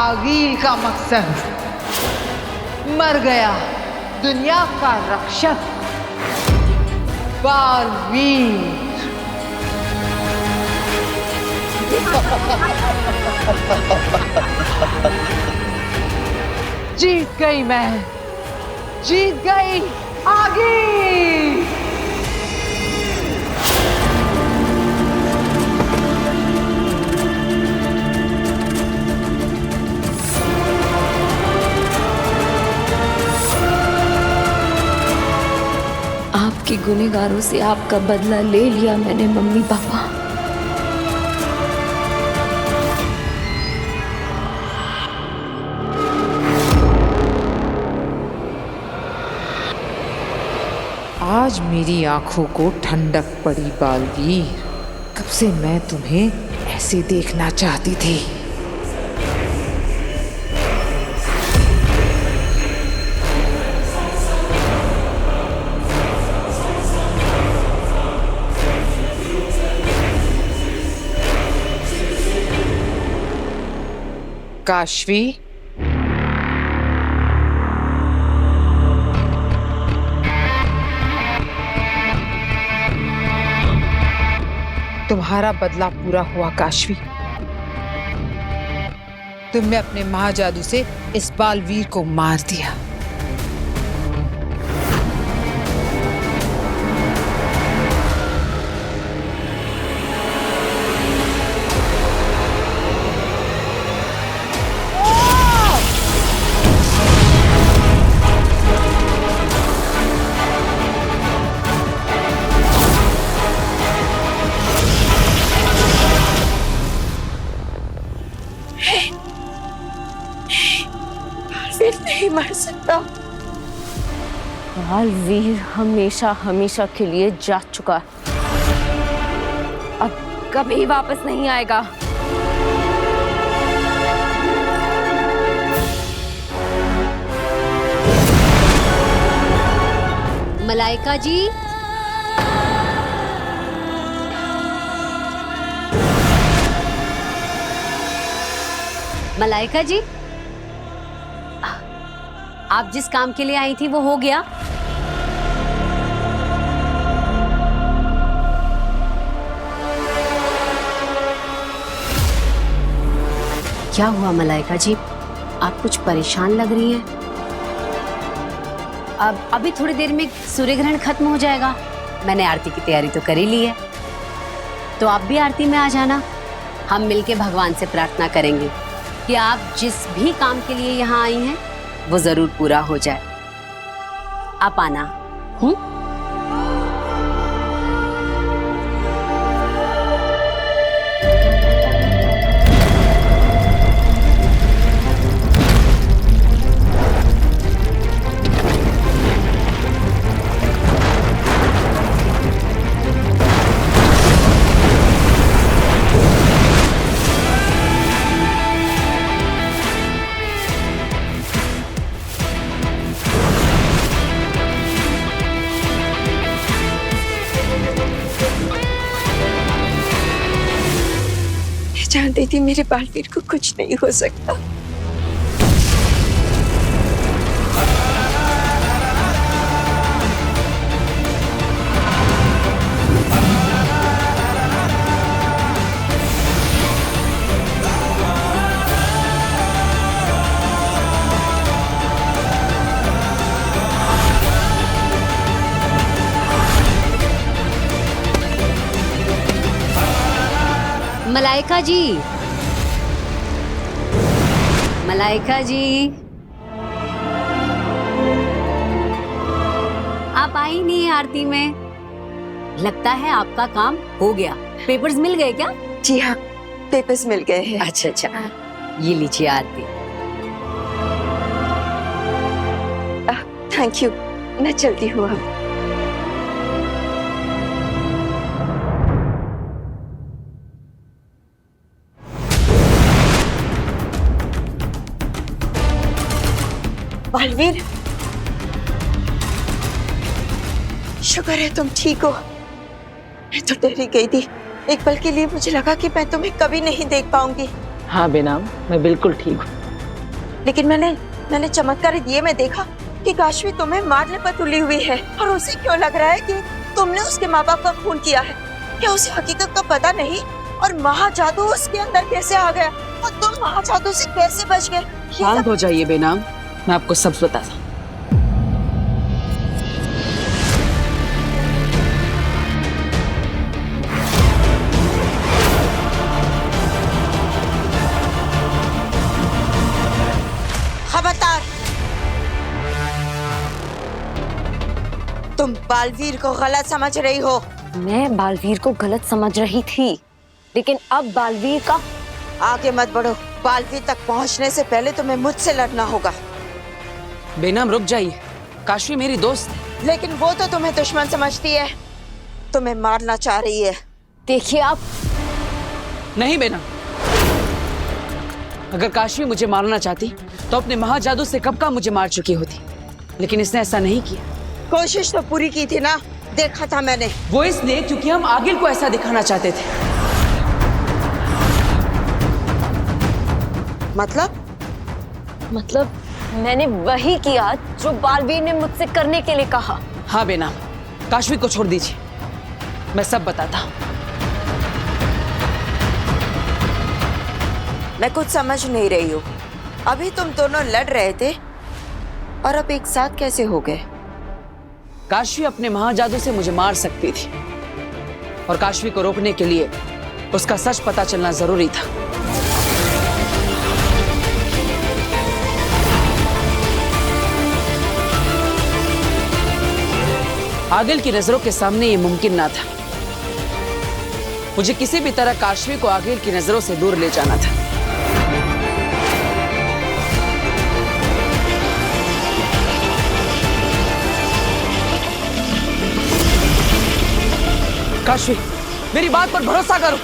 जागीर का मकसद। मर गया दुनिया का रक्षक बालवीर। जीत गई मैं, जीत गई आगे। आपके गुनहगारों से आपका बदला ले लिया मैंने मम्मी पापा। आज मेरी आंखों को ठंडक पड़ी बालवीर। कब से मैं तुम्हें ऐसे देखना चाहती थी। काशवी, तुम्हारा बदला पूरा हुआ काशवी। तुमने अपने महाजादू से इस बालवीर को मार दिया। नहीं मर सकता। बालवीर हमेशा हमेशा के लिए जा चुका, अब कभी वापस नहीं आएगा। मलाइका जी, मलाइका जी, आप जिस काम के लिए आई थी वो हो गया? क्या हुआ मलाइका जी, आप कुछ परेशान लग रही हैं। अब अभी थोड़ी देर में सूर्य ग्रहण खत्म हो जाएगा। मैंने आरती की तैयारी तो कर ही ली है, तो आप भी आरती में आ जाना। हम मिलके भगवान से प्रार्थना करेंगे कि आप जिस भी काम के लिए यहाँ आई हैं वो जरूर पूरा हो जाए। आप आना। जानती थी मेरे बालवीर को कुछ नहीं हो सकता। मलाइका जी, मलाइका जी, आप आई नहीं है आरती में। लगता है आपका काम हो गया। पेपर्स मिल गए क्या? जी हाँ, पेपर्स मिल गए हैं। अच्छा अच्छा, ये लीजिए आरती। थैंक यू, मैं चलती हूँ अब। बालवीर, शुक्र है तुम ठीक हो। मैं तो डर ही गई थी। एक पल के लिए मुझे लगा कि मैं तुम्हें कभी नहीं देख पाऊंगी। हाँ बेनाम, मैं बिल्कुल ठीक हूँ। लेकिन मैंने चमत्कारी दिए में देखा कि काशवी तुम्हें मारने पर तुली हुई है, और उसे क्यों लग रहा है कि तुमने उसके माँ बाप का खून किया है? क्या उसे हकीकत का पता नहीं? और महाजादू उसके अंदर कैसे आ गया, और तुम महाजादू से कैसे बच गए? शांत हो जाइए बेनाम, मैं आपको सब बताता। खबरदार, तुम बालवीर को गलत समझ रही हो। मैं बालवीर को गलत समझ रही थी, लेकिन अब बालवीर का आगे मत बढ़ो। बालवीर तक पहुंचने से पहले तुम्हें मुझसे लड़ना होगा। बेनाम रुक जाइए, काशवी मेरी दोस्त है। लेकिन वो तो तुम्हें दुश्मन समझती है, तुम्हें मारना चाह रही है। देखिए आप। नहीं बेनाम, अगर काशवी मुझे मारना चाहती तो अपने महाजादू से कब का मुझे मार चुकी होती, लेकिन इसने ऐसा नहीं किया। कोशिश तो पूरी की थी ना, देखा था मैंने। वो इसलिए क्योंकि हम आगिल को ऐसा दिखाना चाहते थे। मतलब मैंने वही किया जो बालवीर ने मुझसे करने के लिए कहा। हाँ बेनाम, काशवी को छोड़ दीजिए, मैं सब बताता हूँ। मैं कुछ समझ नहीं रही हूँ। अभी तुम दोनों लड़ रहे थे और अब एक साथ कैसे हो गए? काशवी अपने महाजादू से मुझे मार सकती थी, और काशवी को रोकने के लिए उसका सच पता चलना जरूरी था। आगिल की नजरों के सामने ये मुमकिन ना था। मुझे किसी भी तरह काशवी को आगिल की नजरों से दूर ले जाना था। काशवी, मेरी बात पर भरोसा करो।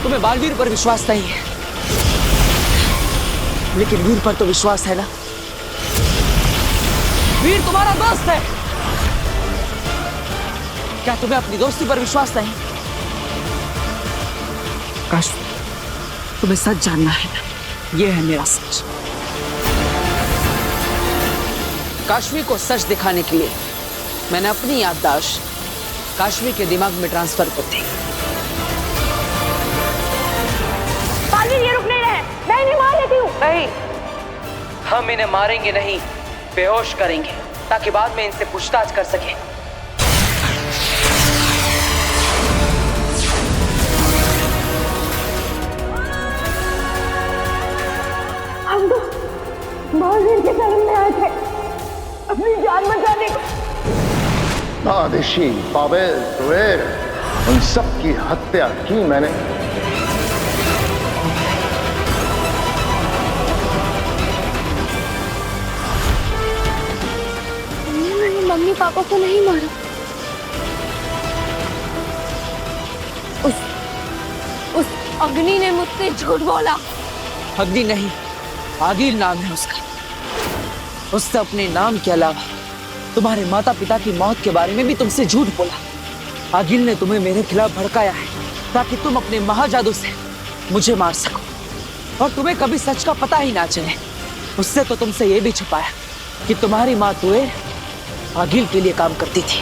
तुम्हें बालवीर पर विश्वास नहीं है, लेकिन वीर पर तो विश्वास है ना। वीर तुम्हारा दोस्त है, क्या तुम्हें अपनी दोस्ती पर विश्वास नहीं? काशवी, तुम्हें सच जानना है ना, यह है मेरा सच। काशवी को सच दिखाने के लिए मैंने अपनी याददाश्त काशवी के दिमाग में ट्रांसफर कर दी। बालवीर ये रुक नहीं रहे, मैं इन्हें मार लेती हूँ। नहीं, हम इन्हें मारेंगे नहीं, बेहोश करेंगे, ताकि बाद में इनसे पूछताछ कर सके। हम तो बालवीर के शरण में आए थे अपनी जान बचाने को। नादिशी, पावेल, तुवेर, उन सब की हत्या की मैंने। मैंने मम्मी पापा को नहीं मारा। उस अग्नि ने मुझसे झूठ बोला। अग्नि नहीं, आगिल नाम है उसका। उसने अपने नाम के अलावा तुम्हारे माता पिता की मौत के बारे में भी तुमसे झूठ बोला। आगिल ने तुम्हें मेरे खिलाफ भड़काया है ताकि तुम अपने महाजादू से मुझे मार सको, और तुम्हें कभी सच का पता ही ना चले। उससे तो तुमसे ये भी छुपाया कि तुम्हारी माँ तुए आगिल के लिए काम करती थी।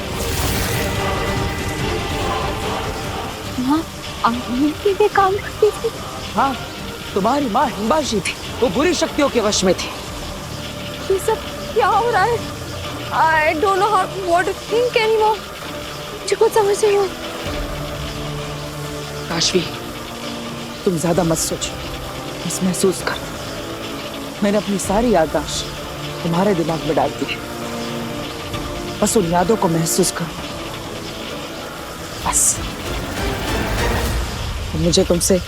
माँ आगिल के लिए काम करती थी? हाँ, तुम्हारी माँ हिंबाशी थी, वो बुरी शक्तियों के वश में थी। ये सब क्या हो रहा है? I don't know what to think anymore. मुझे कुछ समझ नहीं आ। काशवी, तुम ज्यादा मत सोचो, बस महसूस कर। मैंने अपनी सारी याददाश्त तुम्हारे दिमाग में डाल दी है, बस उन यादों को महसूस करो, बस। मुझे तुमसे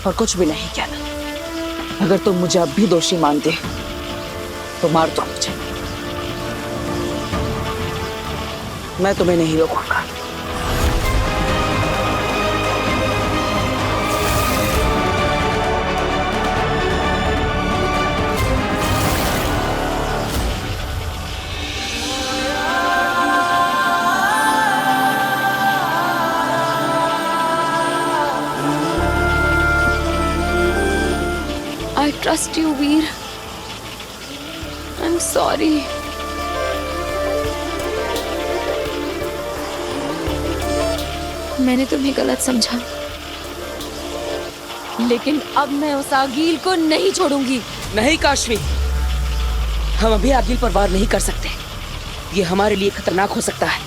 और कुछ भी नहीं कहना। अगर तुम मुझे अब भी दोषी मानते हो तो मार दो मुझे, मैं तुम्हें नहीं रोकूंगा। trust you, Veer. I'm sorry. मैंने तुम्हें गलत समझा, लेकिन अब मैं उस आगील को नहीं छोड़ूंगी. नहीं काशवी, हम अभी आगिल पर वार नहीं कर सकते. ये हमारे लिए खतरनाक हो सकता है.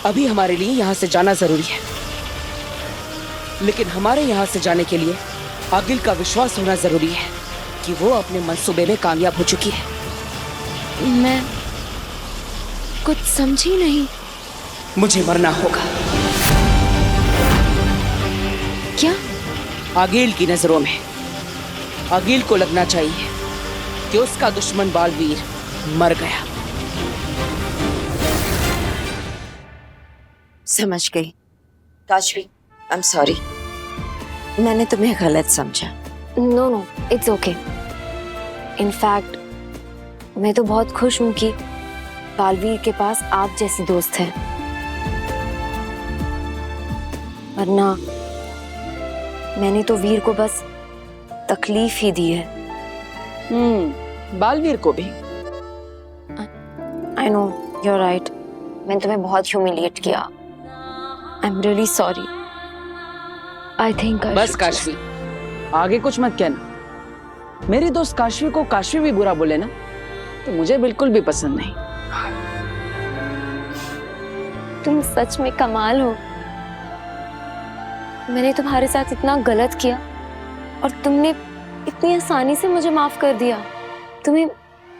अभी हमारे लिए यहाँ से जाना जरूरी है, लेकिन हमारे यहाँ से जाने के लिए आगिल का विश्वास होना जरूरी है कि वो अपने मंसूबे में कामयाब हो चुकी है. मैं कुछ समझी नहीं. मुझे मरना होगा. क्या? आगिल की नजरों में आगिल को लगना चाहिए कि उसका दुश्मन बालवीर मर गया. समझ गई. Kashvi, I am sorry. मैंने तुम्हें गलत समझा. No no, it's okay. In fact मैं तो बहुत खुश हूँ कि बालवीर के पास आप जैसी दोस्त है, वरना मैंने तो वीर को बस तकलीफ ही दी है. बालवीर को भी. I know, you are right. मैंने तुम्हें बहुत ह्यूमिलिएट किया. I am really sorry. I think बस काशवी, आगे कुछ मत कहना. मेरी दोस्त काशवी को काशवी भी बुरा बोले ना, तो मुझे बिल्कुल भी पसंद नहीं. तुम सच में कमाल हो. मैंने तुम्हारे साथ इतना गलत किया और तुमने इतनी आसानी से मुझे माफ कर दिया. तुम्हें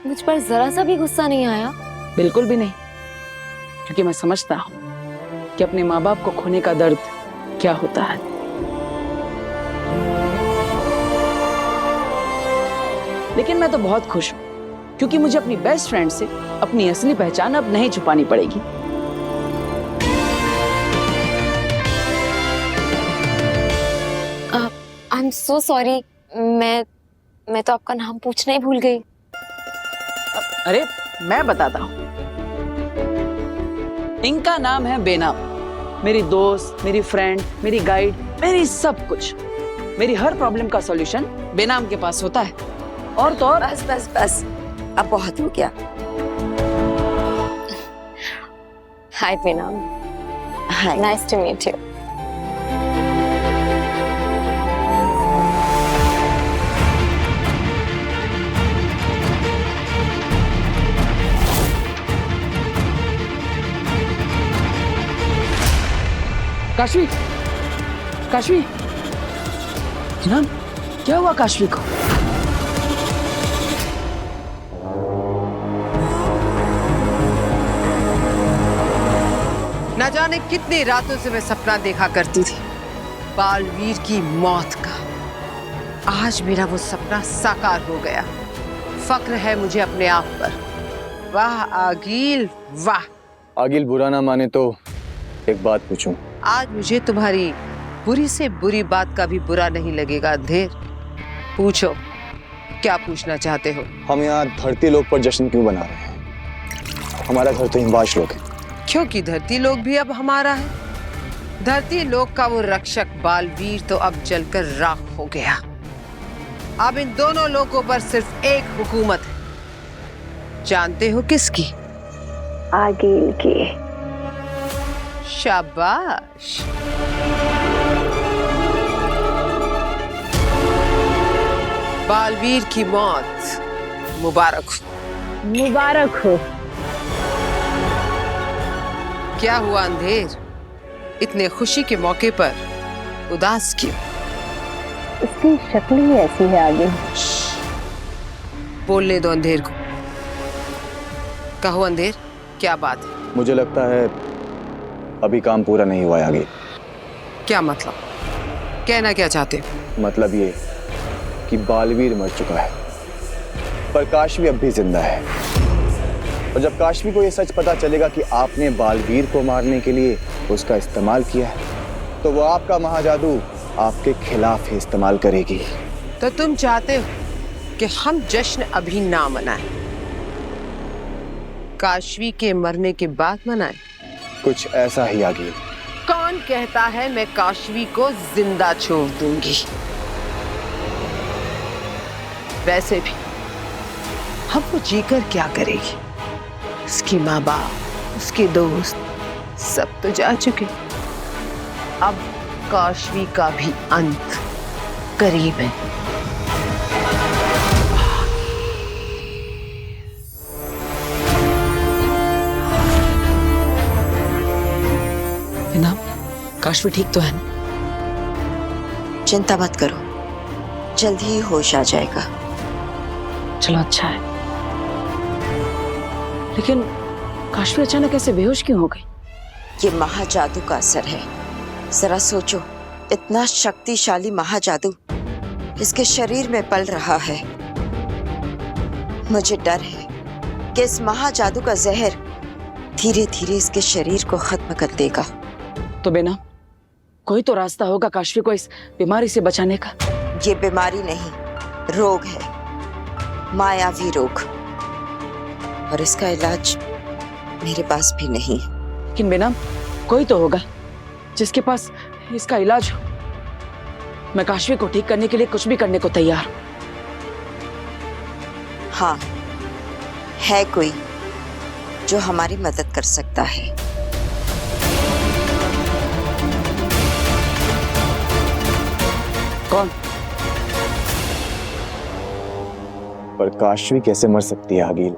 मुझ पर जरा सा भी गुस्सा नहीं आया? बिल्कुल भी नहीं, क्योंकि मैं समझता हूँ कि अपने माँ बाप को खोने का दर्द क्या होता है. लेकिन मैं तो बहुत खुश हूँ, क्योंकि मुझे अपनी बेस्ट फ्रेंड से अपनी असली पहचान अब नहीं छुपानी पड़ेगी. I am so sorry. मैं तो आपका नाम पूछना ही भूल गई. अरे मैं बताता हूँ. इनका नाम है बेनाम. मेरी दोस्त, मेरी फ्रेंड, मेरी गाइड, मेरी सब कुछ. मेरी हर प्रॉब्लम का सॉल्यूशन बेनाम के पास होता है. और तो और. बस बस बस, अब बहुत हो गया. Hi Benaam. Hi. Nice to meet you. Kashvi, Kashvi, Benaam, क्या हुआ काशवी को? न जाने कितनी रातों से मैं सपना देखा करती थी बालवीर की मौत का. आज मेरा वो सपना साकार हो गया. फक्र है मुझे अपने आप पर. वाह आगिल, वाह. आगिल बुरा ना माने तो एक बात पूछूं? आज मुझे तुम्हारी बुरी से बुरी बात का भी बुरा नहीं लगेगा. अंधेर, पूछो, क्या पूछना चाहते हो? हम यहाँ धरती लोक पर जश्न क्यों बना रहे हैं? हमारा घर तो हिमवाश लोक है. क्योंकि धरती लोक भी अब हमारा है. धरती लोक का वो रक्षक बालवीर तो अब जलकर राख हो गया. अब इन दोनों लोकों पर सिर्फ एक हुकूमत है. जानते हो किसकी? आगिल की. शाबाश. बालवीर की मौत मुबारक हो. मुबारक हो. क्या हुआ अंधेर, इतने खुशी के मौके पर उदास क्यों? इसकी शक्ल ही ऐसी है आगिल. बोलने दो अंधेर को. कहो अंधेर, क्या बात है? मुझे लगता है अभी काम पूरा नहीं हुआ है आगे. क्या मतलब? कहना क्या चाहते हो? मतलब ये कि बालवीर मर चुका है, पर काशवी अब भी जिंदा है. और जब काशवी को ये सच पता चलेगा कि आपने बालवीर को मारने के लिए उसका इस्तेमाल किया है, तो वो आपका महाजादू आपके खिलाफ ही इस्तेमाल करेगी. तो तुम चाहते हो कि हम जश्न अभी ना मनाएं, काशवी के मरने के बाद मनाएं? कुछ ऐसा ही आगे. कौन कहता है मैं काशवी को जिंदा छोड़ दूंगी? वैसे भी अब वो जीकर क्या करेगी? उसकी माँ बाप, उसके दोस्त सब तो जा चुके। अब काशवी का भी अंत करीब है। ना काशवी ठीक तो है ना? चिंता मत करो, जल्दी ही होश आ जाएगा। चलो अच्छा है। लेकिन काशवी अचानक ऐसे बेहोश क्यों हो गई? ये महाजादू का असर है। जरा सोचो, इतना शक्तिशाली महाजादू इसके शरीर में पल रहा है। मुझे डर है कि इस महाजादू का जहर धीरे धीरे इसके शरीर को खत्म कर देगा। तो बेना, कोई तो रास्ता होगा काशवी को इस बीमारी से बचाने का। ये बीमारी नहीं, रोग है, मायावी रोग, और इसका इलाज मेरे पास भी नहीं। लेकिन बेना, कोई तो होगा जिसके पास इसका इलाज हो। मैं काशवी को ठीक करने के लिए कुछ भी करने को तैयार हूं। हाँ, है कोई जो हमारी मदद कर सकता है। कौन? पर काशवी कैसे मर सकती है आगिल?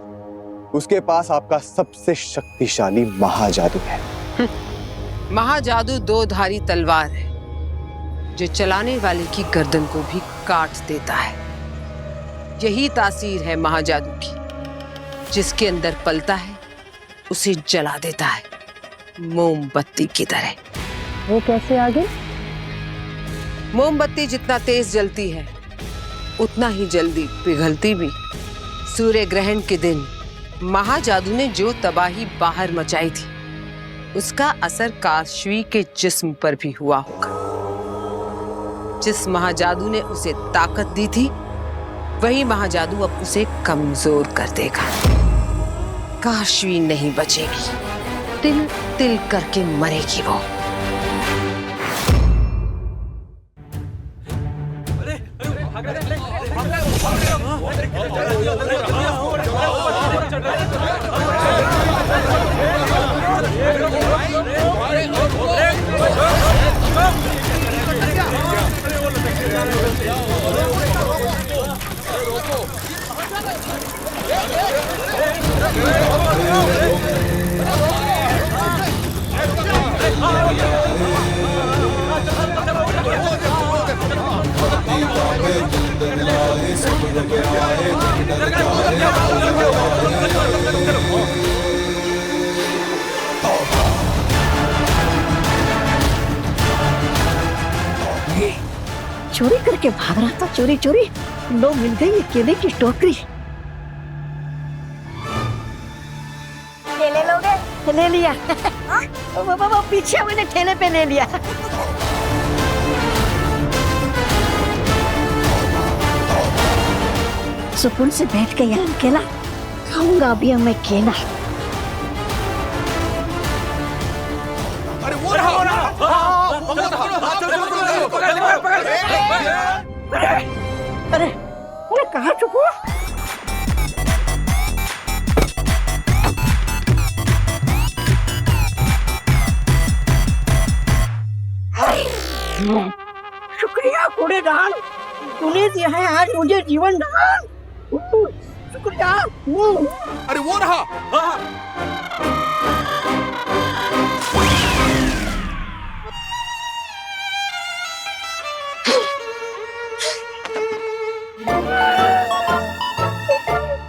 उसके पास आपका सबसे शक्तिशाली महाजादू है। महाजादू दो धारी तलवार है जो चलाने वाले की गर्दन को भी काट देता है। यही तासीर है महाजादू की। जिसके अंदर पलता है उसे जला देता है, मोमबत्ती की तरह। वो कैसे आगे? मोमबत्ती जितना तेज जलती है उतना ही जल्दी पिघलती भी। सूर्य ग्रहण के दिन महाजादू ने जो तबाही बाहर मचाई थी उसका असर काशवी के जिस्म पर भी हुआ होगा। जिस महाजादू ने उसे ताकत दी थी वही महाजादू अब उसे कमजोर कर देगा। काशवी नहीं बचेगी, तिल तिल करके मरेगी वो। चोरी करके भाग रहा था, चोरी चोरी लो मिल गई ये केले की टोकरी। केले लोगे? ले लिया। वो पीछे मैंने ठेले पे ले लिया। सुकून से बैठ के यहाँ केला खाऊंगा अभी मैं केला। अरे अरे कहाँ चुप हुआ? शुक्रिया कूड़ेदान, तूने दिया है आज मुझे जीवन दान। शुक्रिया। अरे वो रहा।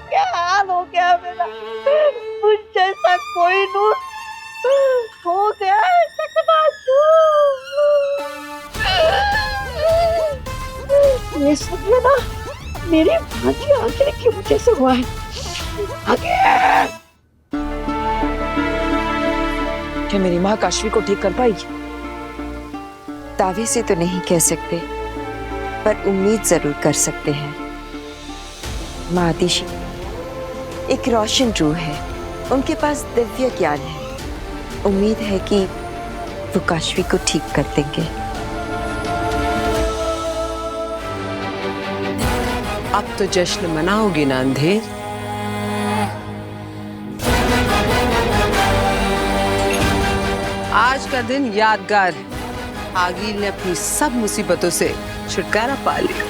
क्या हाल हो गया मेरा? मुझ जैसा कोई नूर हो गया है ये सब ना मेरी भांजी आखिर की वजह से हुआ है। आगे क्या मेरी माँ काशवी को ठीक कर पाएगी? दावे से तो नहीं कह सकते, पर उम्मीद जरूर कर सकते हैं। माँ आदिशि एक रोशन रूह है, उनके पास दिव्य ज्ञान है। उम्मीद है कि वो काशवी को ठीक कर देंगे। अब तो जश्न मनाओगी ना अंधेर? आज का दिन यादगार है। आगिल ने अपनी सब मुसीबतों से छुटकारा पा लिया।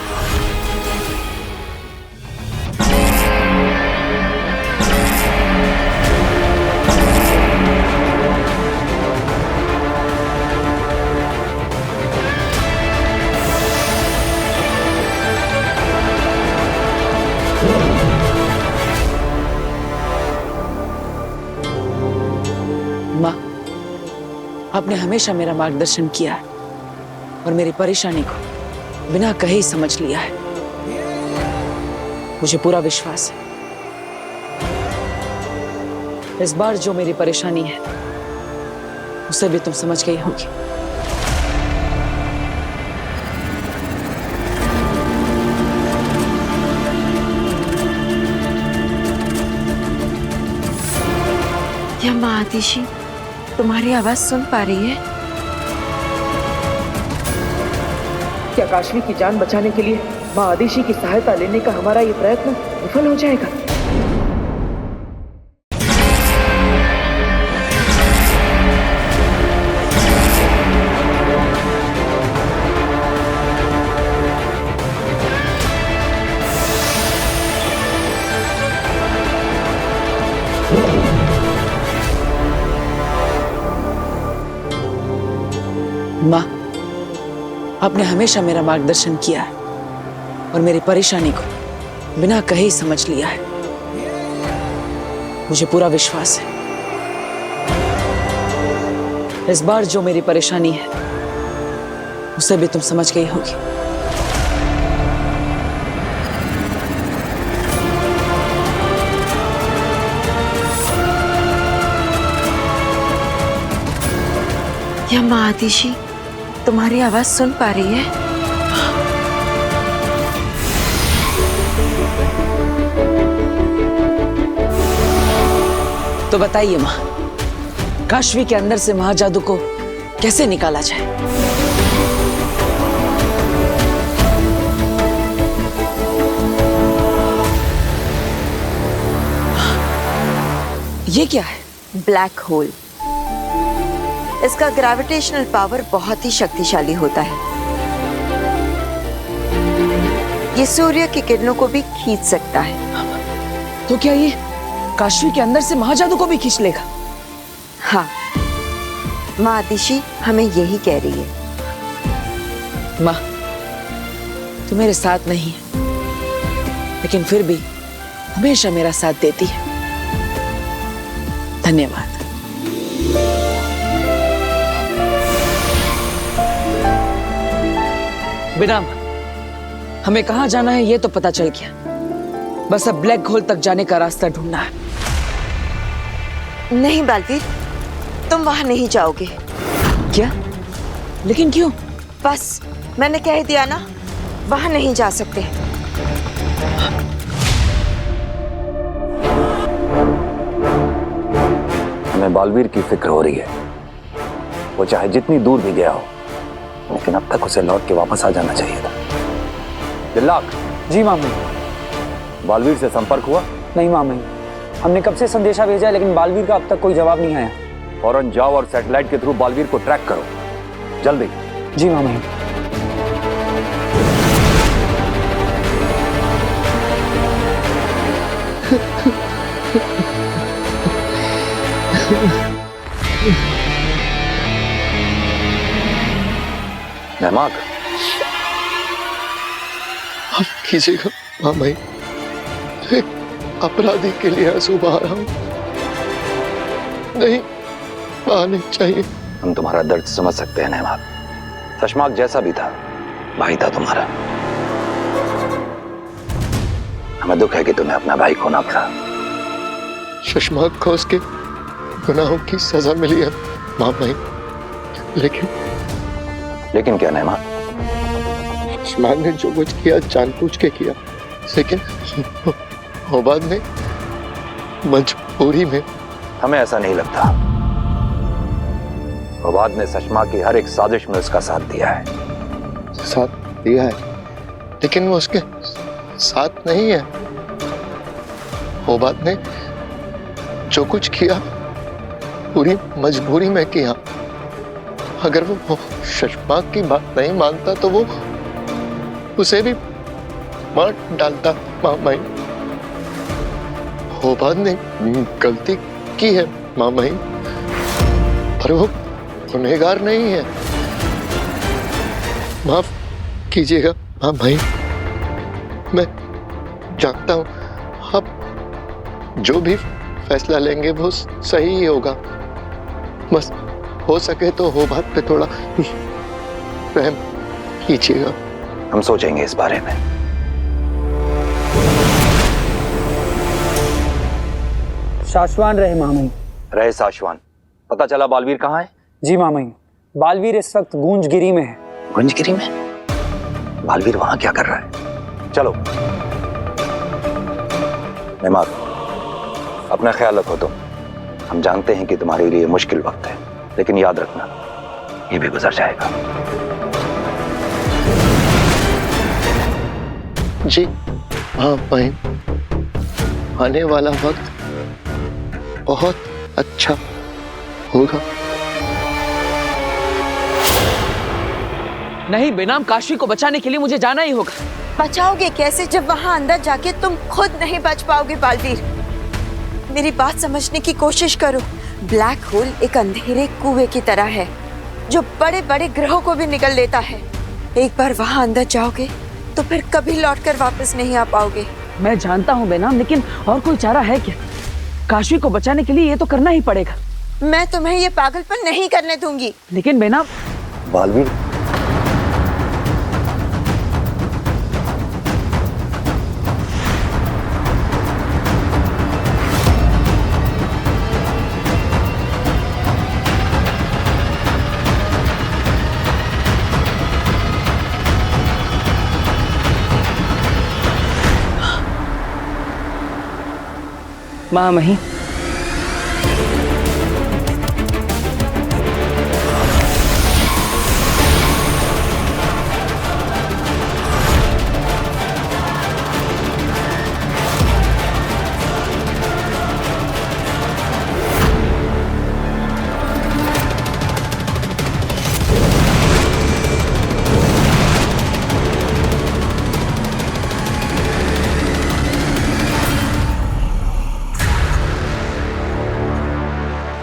माँ, आपने हमेशा मेरा मार्गदर्शन किया है और मेरी परेशानी को बिना कहे ही समझ लिया है। मुझे पूरा विश्वास है इस बार जो मेरी परेशानी है उसे भी तुम समझ गई होगी। क्या माँ आतिशी तुम्हारी आवाज सुन पा रही है? क्या काशवी की जान बचाने के लिए माँ आदिशी की सहायता लेने का हमारा ये प्रयत्न विफल हो जाएगा? माँ, आपने हमेशा मेरा मार्गदर्शन किया है और मेरी परेशानी को बिना कहे ही समझ लिया है। मुझे पूरा विश्वास है इस बार जो मेरी परेशानी है उसे भी तुम समझ गई होगी। क्या माँ आतिशी तुम्हारी आवाज सुन पा रही है? तो बताइए माँ, काशवी के अंदर से महाजादू को कैसे निकाला जाए? ये क्या है? Black hole. इसका ग्रेविटेशनल पावर बहुत ही शक्तिशाली होता है। ये सूर्य की किरणों को भी खींच सकता है। तो क्या ये काशवी के अंदर से महाजादू को भी खींच लेगा? हाँ, माँ आतिशी हमें यही कह रही है। माँ, तू मेरे साथ नहीं है, लेकिन फिर भी हमेशा मेरा साथ देती है। धन्यवाद। बिना हमें कहाँ जाना है ये तो पता चल गया, बस अब ब्लैक होल तक जाने का रास्ता ढूंढना है। नहीं बालवीर, तुम वहां नहीं जाओगे। क्या? लेकिन क्यों? बस मैंने कह दिया ना, वहां नहीं जा सकते। हमें बालवीर की फिक्र हो रही है। वो चाहे जितनी दूर भी गया हो, लेकिन अब तक उसे लौट के वापस आ जाना चाहिए था। दिल्लाक। जी मामी। बालवीर से संपर्क हुआ? नहीं मामी, हमने कब से संदेशा भेजा है लेकिन बालवीर का अब तक कोई जवाब नहीं आया। फौरन जाओ और सैटेलाइट के थ्रू बालवीर को ट्रैक करो, जल्दी। जी मामी। महमाक, आप कीजिएगा हाँ भाई, एक अपराधी के लिए आंसू बहा रहा हूं, नहीं बहाने चाहिए। हम तुम्हारा दर्द समझ सकते हैं नहमाक। शशमाक जैसा भी था, भाई था तुम्हारा। हमें दुख है कि तुम्हें अपना भाई खोना पड़ा। शशमाक को उसके गुनाहों की सजा मिली है माँ भाई, लेकिन क्या नहमाक? शशमाक ने जो कुछ किया जानबूझ के किया, लेकिन ओबाद ने मजबूरी में। हमें ऐसा नहीं लगता। ओबाद ने शशमाक की हर एक साजिश में उसका साथ दिया है। साथ दिया है, लेकिन वो उसके साथ नहीं है। वो बात ने जो कुछ किया पूरी मजबूरी में किया। अगर वो शशमाक की बात नहीं मानता तो वो उसे भी मार डालता। मामाई, वो बात ने गलती की है मामाई, पर वो गुनहगार नहीं है। माफ कीजिएगा मामाई, मैं जानता हूं आप जो भी फैसला लेंगे वो सही ही होगा। बस हो सके तो वो बात पे थोड़ा रहम कीजिएगा। हम सोचेंगे इस बारे में। शाश्वान रहे मामई। रहे साशवान। पता चला बालवीर कहाँ है? जी मामई, बालवीर इस वक्त गूंजगिरी में है। गुंजगिरी में? बालवीर वहां क्या कर रहा है? चलो मेहमान, अपना ख्याल रखो तुम। हम जानते हैं कि तुम्हारे लिए मुश्किल वक्त है, लेकिन याद रखना ये भी गुजर जाएगा। जी हाँ भाई, आने वाला वक्त बहुत अच्छा होगा। नहीं बेनाम, काशी को बचाने के लिए मुझे जाना ही होगा। बचाओगे कैसे जब वहां अंदर जाके तुम खुद नहीं बच पाओगे बालवीर? मेरी बात समझने की कोशिश करो। ब्लैक होल एक अंधेरे कुएं की तरह है जो बड़े बड़े ग्रहों को भी निगल लेता है। एक बार वहां अंदर जाओगे तो फिर कभी लौटकर वापस नहीं आ पाओगे। मैं जानता हूँ बेनाम, लेकिन और कोई चारा है क्या? काशी को बचाने के लिए ये तो करना ही पड़ेगा। मैं तुम्हें ये पागलपन नहीं करने दूंगी। लेकिन बेनाम, बालवीर, मामही,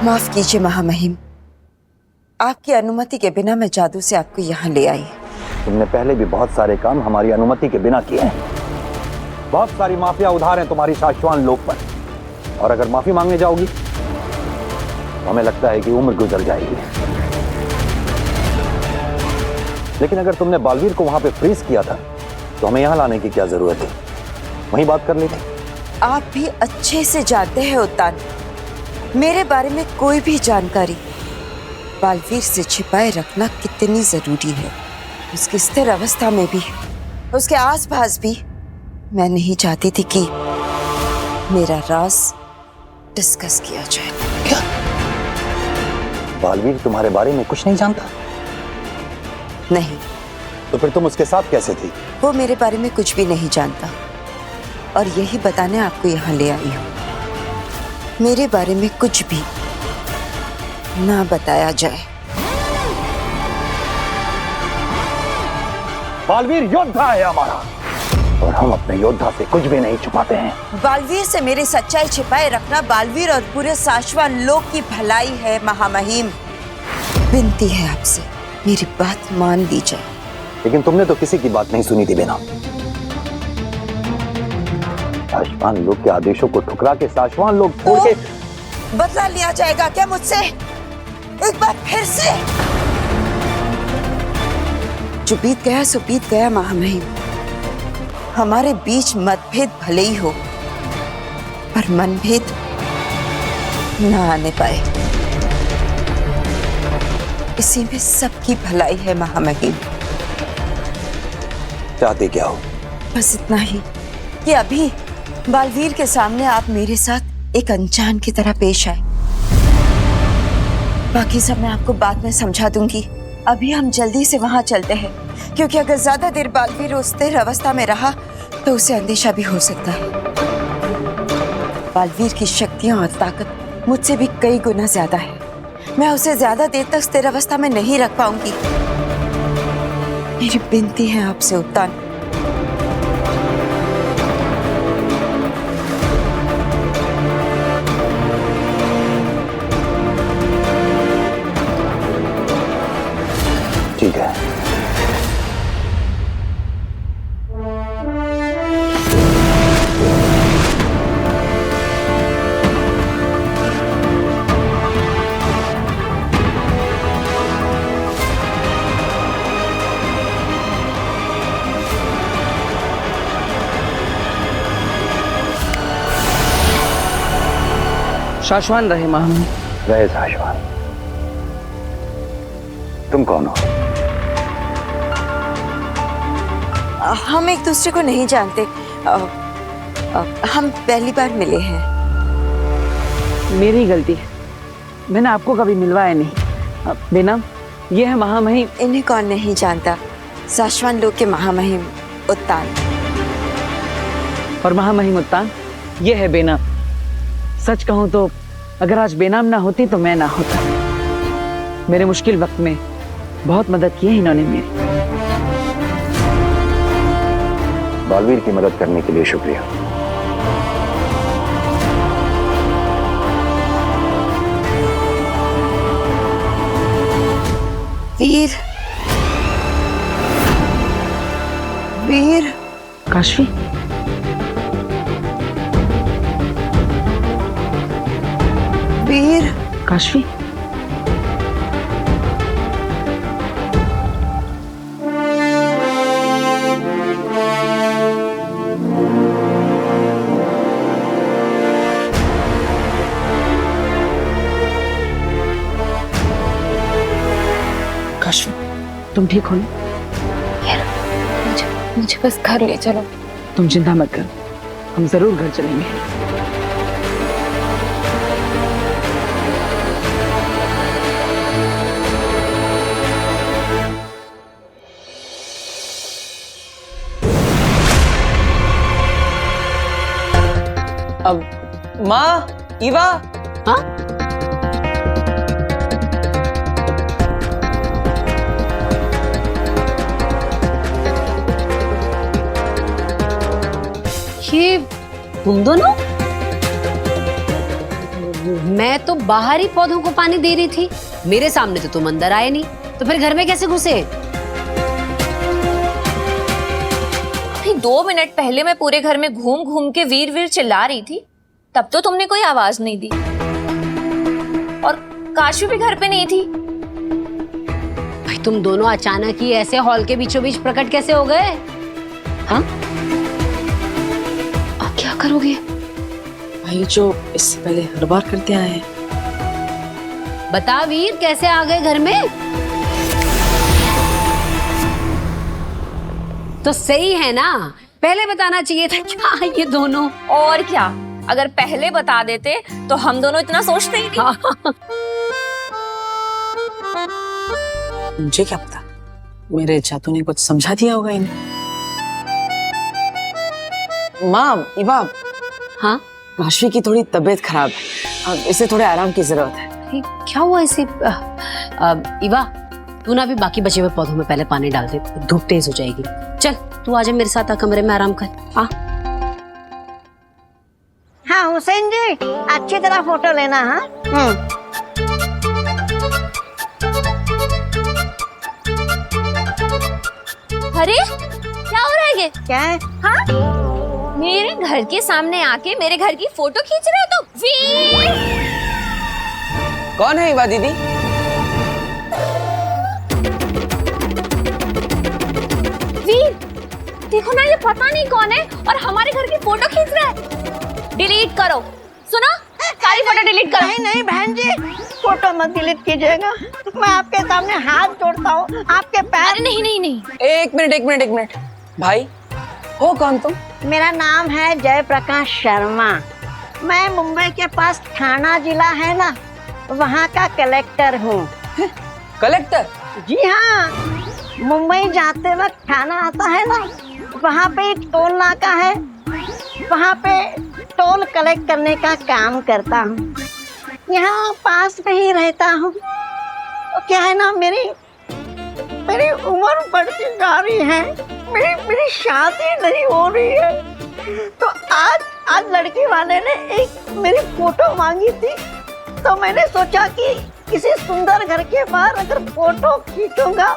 माफ कीजिए महामहिम, आपकी अनुमति के बिना मैं जादू से आपको यहाँ ले आई। तुमने पहले भी बहुत सारे काम हमारी अनुमति के बिना किए हैं। बहुत सारी माफिया उधार हैं तुम्हारी शाश्वान लोक पर, और अगर माफी मांगने जाओगी तो हमें लगता है कि उम्र गुजर जाएगी। लेकिन अगर तुमने बालवीर को वहां पे फ्रीज किया था तो हमें यहाँ लाने की क्या जरूरत थी? वहीं बात कर लेते। आप भी अच्छे से जानते हैं उत्तान, मेरे बारे में कोई भी जानकारी बालवीर से छिपाए रखना कितनी जरूरी है। उसकी स्थिर अवस्था में भी, उसके आसपास भी मैं नहीं चाहती थी कि मेरा राज डिस्कस किया जाए। क्या बालवीर तुम्हारे बारे में कुछ नहीं जानता? नहीं। तो फिर तुम उसके साथ कैसे थी? वो मेरे बारे में कुछ भी नहीं जानता, और यही बताने आपको यहाँ ले आई हूँ। मेरे बारे में कुछ भी ना बताया जाए। बालवीर योद्धा है हमारा, और हम अपने योद्धा से कुछ भी नहीं छुपाते हैं। बालवीर से मेरी सच्चाई छिपाए रखना बालवीर और पूरे शाश्वान लोक की भलाई है महामहिम। विनती है आपसे, मेरी बात मान ली जाए। लेकिन तुमने तो किसी की बात नहीं सुनी थी बेनाम। शाश्वान लोग के आदेशों को ठुकरा के शाश्वान लोग छोड़ के बदला लिया जाएगा क्या मुझसे? एक बार फिर से? जो बीत गया सो बीत गया महामहिम। हमारे बीच मतभेद भले ही हो, पर मनभेद ना आने पाए, इसी में सबकी भलाई है महामहिम। चाहते क्या हो? बस इतना ही कि अभी बालवीर के सामने आप मेरे साथ एक अनजान की तरह पेश आए। बाकी सब मैं आपको बाद में समझा दूंगी। अभी हम जल्दी से वहां चलते हैं, क्योंकि अगर ज्यादा देर बालवीर उस स्थिर अवस्था में रहा तो उसे अंदेशा भी हो सकता है। बालवीर की शक्तियां और ताकत मुझसे भी कई गुना ज्यादा है। मैं उसे ज्यादा देर तक स्थिर अवस्था में नहीं रख पाऊंगी। मेरी विनती है आपसे उत्तान, ठीक है। शाश्वान रहे महामहिम। रहे शाश्वान। तुम कौन हो? हम एक दूसरे को नहीं जानते। हम पहली बार मिले हैं। मेरी गलती है, मैंने आपको कभी मिलवाया नहीं। बेनम, ये है महामहिम। इन्हें कौन नहीं जानता? शाश्वान लोक के महामहिम उत्तान। और महामहिम उत्तान, ये है बेनम। सच कहूं तो अगर आज बेनाम ना होती तो मैं ना होता। मेरे मुश्किल वक्त में बहुत मदद की है इन्होंने मेरी। बालवीर की मदद करने के लिए शुक्रिया। वीर, वीर। काशवी, वीर। काशवी, काशवी, तुम ठीक हो ना? मुझे बस घर ले चलो। तुम चिंता मत करो, हम जरूर घर चलेंगे। अब माँ, ईवा। हाँ? ये तुम दोनों? मैं तो बाहर ही पौधों को पानी दे रही थी, मेरे सामने तो तुम अंदर आए नहीं, तो फिर घर में कैसे घुसे? अभी 2 मिनट पहले मैं पूरे घर में घूम घूम के वीर वीर चिल्ला रही थी, तब तो तुमने कोई आवाज नहीं दी। और काशवी भी घर पे नहीं थी। भाई तुम दोनों अचानक ही ऐसे हॉल के बीचों बीच प्रकट कैसे हो गए? हाँ? अब क्या करोगे? भाई जो इससे पहले हर बार करते आए हैं। बता वीर, कैसे आ गए घर में? तो सही है ना, पहले बताना चाहिए था। क्या ये दोनों? और क्या, अगर पहले बता देते तो हम दोनों इतना सोचते ही नहीं। मुझे क्या पता, मेरे चातू ने कुछ समझा दिया होगा इन्हें। माँ, ईवा। हाँ? काशवी की थोड़ी तबीयत खराब है, इसे थोड़े आराम की जरूरत है। क्या हुआ इसे? ईवा, तू ना भी बाकी बचे हुए पौधों में पहले पानी डाल दे, धूप तेज हो जाएगी। चल तू आजा मेरे साथ, कमरे में आराम कर। हाँ हुसैन जी, अच्छी तरह फोटो लेना। हाँ अरे क्या हो रहा है ये? क्या है? हाँ? मेरे घर के सामने आके मेरे घर की फोटो खींच रहे हो तुम? वीर! कौन है ईवा दीदी? वीर, देखो ना, ये पता नहीं कौन है और हमारे घर की फोटो खींच रहा है। डिलीट करो। सुनो, सारी फोटो डिलीट करो। नहीं नहीं बहन जी, फोटो मत डिलीट कीजिएगा। मैं आपके सामने हाथ जोड़ता हूँ, आपके पैर। अरे नहीं नहीं नहीं, एक मिनट। भाई, हो कौन तुम? मेरा नाम है जयप्रकाश शर्मा। मैं मुंबई के पास ठाणा जिला है ना, वहाँ का कलेक्टर हूँ। कलेक्टर? जी हाँ, मुंबई जाते वक्त ठाणा आता है ना, वहाँ पे एक टोल नाका है, वहाँ पे टोल कलेक्ट करने का काम करता हूँ। यहाँ पास में ही रहता हूँ। तो क्या है ना, मेरी उम्र बढ़ती जा रही है, मेरी शादी नहीं हो रही है। तो आज लड़की वाले ने एक मेरी फोटो मांगी थी, तो मैंने सोचा कि किसी सुंदर घर के बाहर अगर फोटो खींचूंगा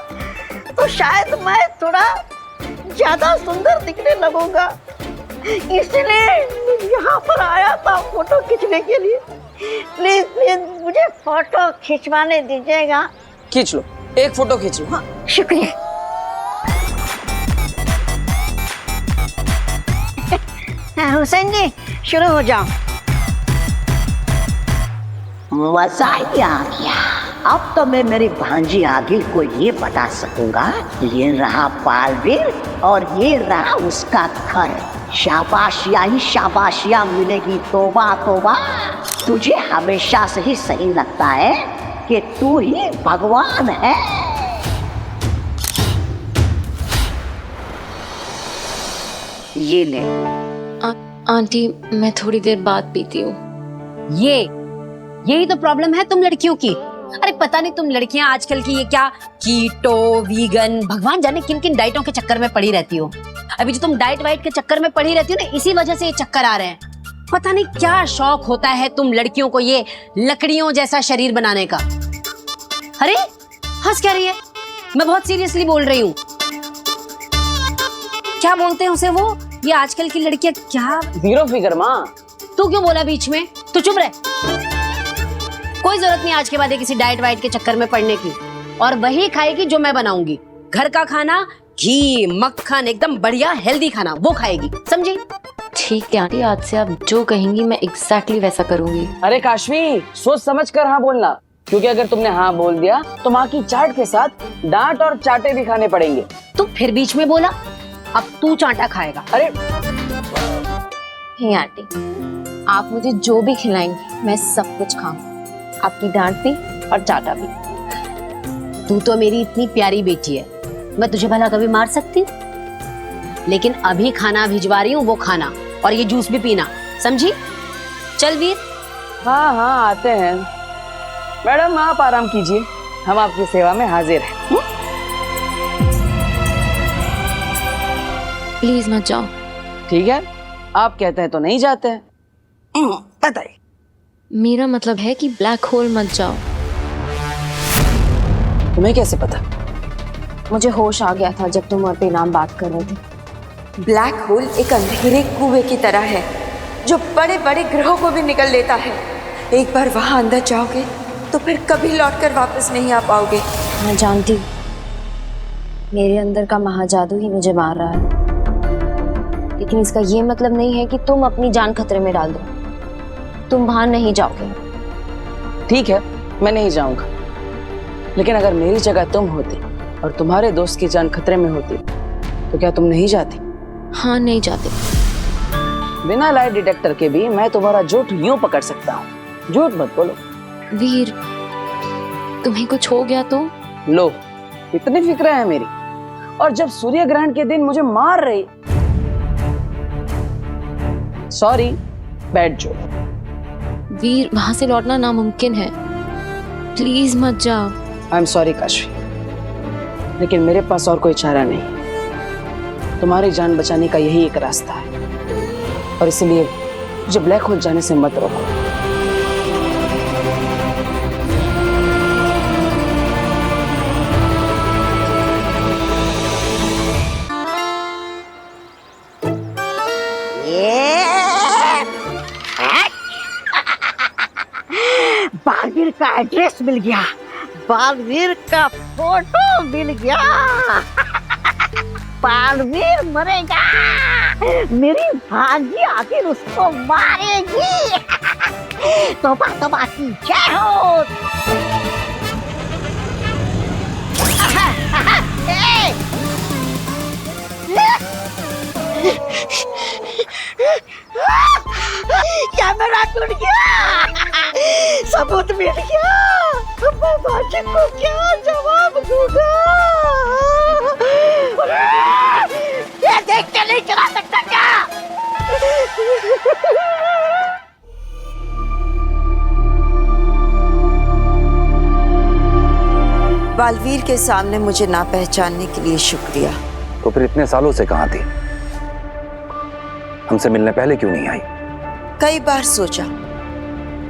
तो शायद मैं थोड़ा ज्यादा सुंदर दिखने लगूंगा, इसलिए यहाँ पर आया था फोटो खींचने के लिए। प्लीज प्लीज मुझे फोटो खिंचवाने दीजिएगा। खींच लो, एक फोटो खींच लो। हाँ, शुक्रिया। हुसैन जी शुरू हो जाओ। मजा ही आ गया। अब तो मैं मेरी भांजी आदिल को ये बता सकूंगा, ये रहा बालवीर और ये रहा उसका घर। शाबाशिया ही शाबाशिया मिलेगी। तोबा तोबा, तुझे हमेशा से ही सही लगता है कि तू ही भगवान है। ये ले। आंटी मैं थोड़ी देर बाद पीती हूँ। यही तो प्रॉब्लम है तुम लड़कियों की। अरे पता नहीं तुम लड़कियां आजकल की ये क्या कीटो, वीगन, भगवान जाने किन किन डाइटों के चक्कर में पड़ी रहती हो। अभी जो तुम डाइट वाइट के चक्कर में पड़ी रहती हो ना, इसी वजह से ये चक्कर आ रहे हैं। पता नहीं क्या शौक होता है तुम लड़कियों को ये लकड़ियों जैसा शरीर बनाने का। अरे हंस क्या रही है? मैं बहुत सीरियसली बोल रही हूँ। क्या बोलते हैं उसे वो, ये आजकल की लड़कियां क्या? जीरो फिगर माँ। तू क्यों बोला बीच में? तू चुप रहे। कोई जरूरत नहीं आज के बाद किसी डाइट वाइट के चक्कर में पड़ने की। और वही खाएगी जो मैं बनाऊंगी। घर का खाना, घी, मक्खन, एकदम बढ़िया हेल्दी खाना, वो खाएगी, समझी? ठीक है आंटी, आज से आप जो कहेंगी मैं एग्जैक्टली वैसा करूंगी। अरे काशवी, सोच समझ कर हाँ बोलना, क्योंकि अगर तुमने हाँ बोल दिया तो माँ की चाट के साथ डांट और चाटे भी खाने पड़ेंगे। तू फिर बीच में बोला, अब तू चाटा खाएगा। अरे हे आंटी, आप मुझे जो भी खिलाएंगी मैं सब कुछ खाऊंगी, आपकी डांट भी और चाटा भी। तू तो मेरी इतनी प्यारी बेटी है, मैं तुझे भला कभी मार सकती? लेकिन अभी खाना भिजवा रही हूँ, वो खाना और ये जूस भी पीना, समझी? चल वीर। हाँ हाँ आते हैं। मैडम आप आराम कीजिए, हम आपकी सेवा में हाजिर हैं। प्लीज मत जाओ। ठीक है, आप कहते हैं तो नहीं जाते हैं। बताइए। मेरा मतलब है कि ब्लैक होल मत जाओ। तुम्हें कैसे पता? मुझे होश आ गया था जब तुम और बेनाम बात कर रहे थे। ब्लैक होल एक अंधेरे कुएं की तरह है जो बड़े बड़े ग्रहों को भी निकल लेता है। एक बार वहां अंदर जाओगे तो फिर कभी लौटकर वापस नहीं आ पाओगे। मैं जानती, मेरे अंदर का महाजादू ही मुझे मार रहा है, लेकिन इसका ये मतलब नहीं है कि तुम अपनी जान खतरे में डाल दो। तुम बाहर नहीं जाओगे। ठीक है, मैं नहीं जाऊंगा, लेकिन अगर मेरी जगह तुम होती और तुम्हारे दोस्त की जान खतरे में होती तो क्या तुम नहीं जाती? हाँ, नहीं जाते। बिना लाई डिटेक्टर के भी मैं तुम्हारा झूठ यूं पकड़ सकता हूँ। झूठ मत बोलो। वीर, तुम्हें कुछ हो गया तो? लो, इतनी फिक्र है मेरी, और जब सूर्य ग्रहण के दिन मुझे मार रही। Sorry, bad joke. वीर, वहां से लौटना नामुमकिन है, प्लीज मत जाओ। आई एम सॉरी काशवी, लेकिन मेरे पास और कोई चारा नहीं। तुम्हारी जान बचाने का यही एक रास्ता है, और इसलिए मुझे ब्लैक होल जाने से मत रोको। बालवीर का एड्रेस मिल गया, बालवीर का फोटो मिल गया। बालवीर मरेगा, मेरी भांजी आखिर उसको मारेगी। तोबा तोबा की जय हो। कैमरा टूट गया, सबूत मिल गया। मैं भांजी को क्या जवाब दूंगा? ये देख बालवीर के सामने मुझे ना पहचानने के लिए शुक्रिया। तो फिर इतने सालों से कहां थी? हमसे मिलने पहले क्यों नहीं आई? कई बार सोचा,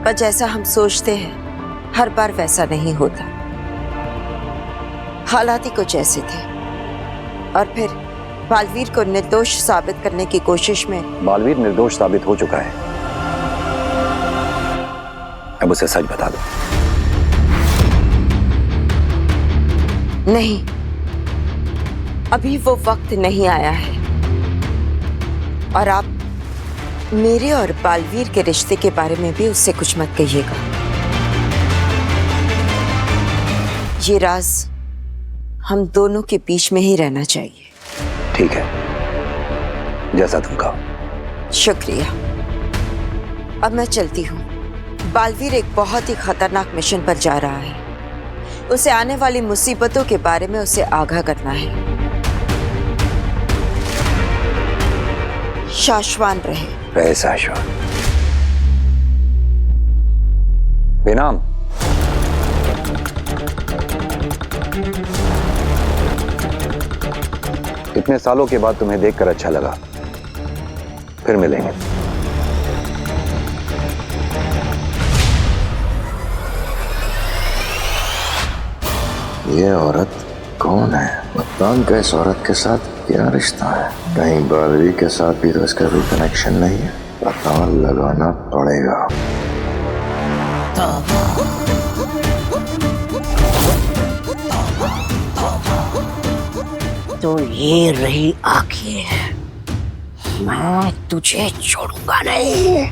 पर जैसा हम सोचते हैं हर बार वैसा नहीं होता। हालात ही कुछ ऐसे थे। और फिर बालवीर को निर्दोष साबित करने की कोशिश में। बालवीर निर्दोष साबित हो चुका है। अब उसे सच बता दो। नहीं, अभी वो वक्त नहीं आया है। और आप मेरे और बालवीर के रिश्ते के बारे में भी उससे कुछ मत कहिएगा। ये राज हम दोनों के बीच में ही रहना चाहिए। ठीक है, जैसा तुम कहो। शुक्रिया। अब मैं चलती हूँ। बालवीर एक बहुत ही खतरनाक मिशन पर जा रहा है। उसे आने वाली मुसीबतों के बारे में उसे आगाह करना है। शाश्वान रहे। शाश्वान। बेनाम। इतने सालों के बाद तुम्हें देखकर अच्छा लगा। फिर मिलेंगे। ये औरत कौन है? बताऊं का इस औरत के साथ क्या रिश्ता है? कहीं बालवीर के साथ भी तो इसका कोई कनेक्शन नहीं है। पता लगाना पड़ेगा। तो ये रही आंखें, मैं तुझे छोड़ूंगा नहीं।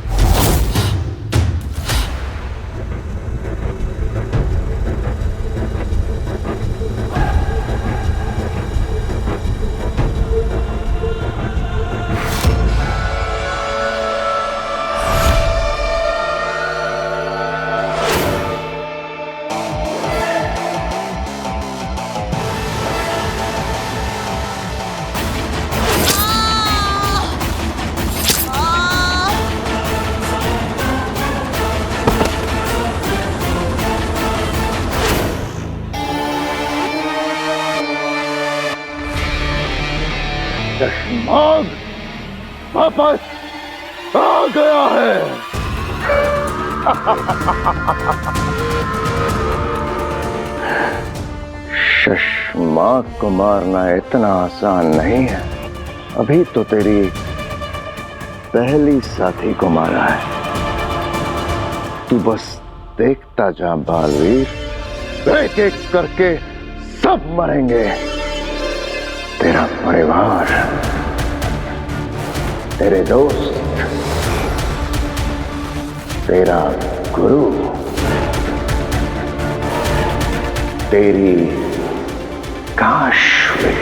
शशमाग वापस आ गया है। शशमाग को मारना इतना आसान नहीं है। अभी तो तेरी पहली साथी को मारा है। तू बस देखता जा बालवीर, एक एक करके सब मरेंगे। तेरा परिवार, तेरे दोस्त, तेरा गुरु, तेरी काशवी।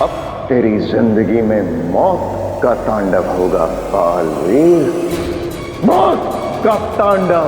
अब तेरी जिंदगी में मौत का तांडव होगा बालवीर, मौत का तांडव।